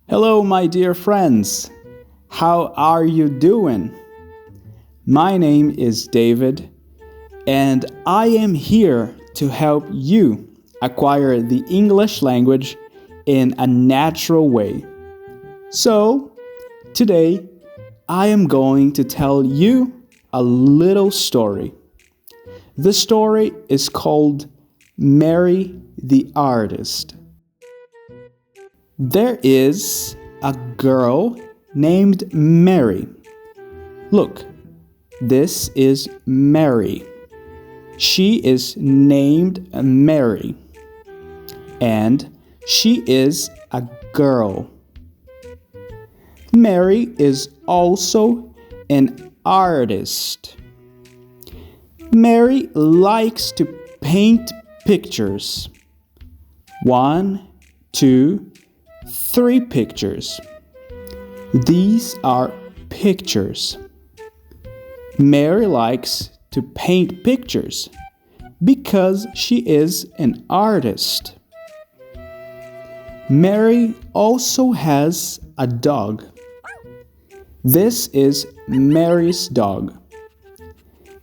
Hello, my dear friends. How are you doing? My name is David, and I am here to help you acquire the English language in a natural way. So, today I am going to tell you a little story. The story is called Mary the Artist. There is a girl named Mary. Look, this is Mary. She is named Mary. And she is a girl. Mary is also an artist. Mary likes to paint pictures. 1, 2, 3 pictures. These are pictures. Mary likes to paint pictures because she is an artist. Mary also has a dog. This is Mary's dog.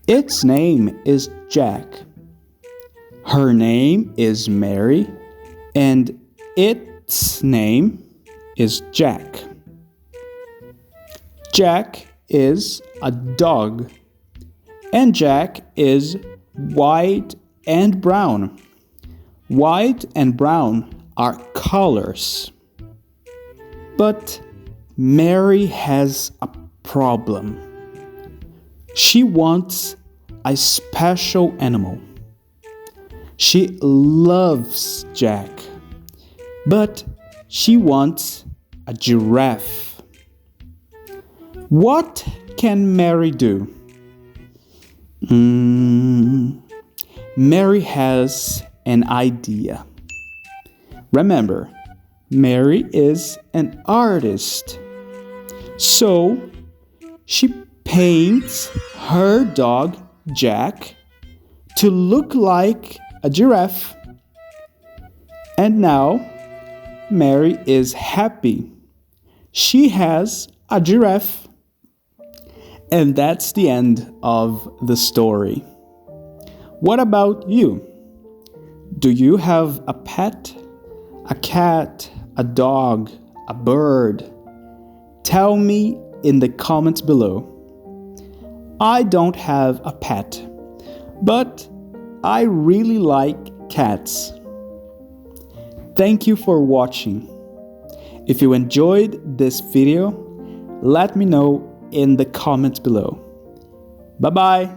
Its name is Jack. Her name is Mary, and its name is Jack. Jack is a dog, and Jack is white and brown. White and brown are colors. But Mary has a problem. She wants a special animal. She loves Jack, but she wants a giraffe. What can Mary do? Mary has an idea. Remember, Mary is an artist. So, she paints her dog, Jack, to look like a giraffe. And now, Mary is happy. She has a giraffe. And that's the end of the story. What about you? Do you have a pet? A cat, a dog, a bird? Tell me in the comments below. I don't have a pet, but I really like cats. Thank you for watching. If you enjoyed this video, let me know in the comments below. Bye-bye.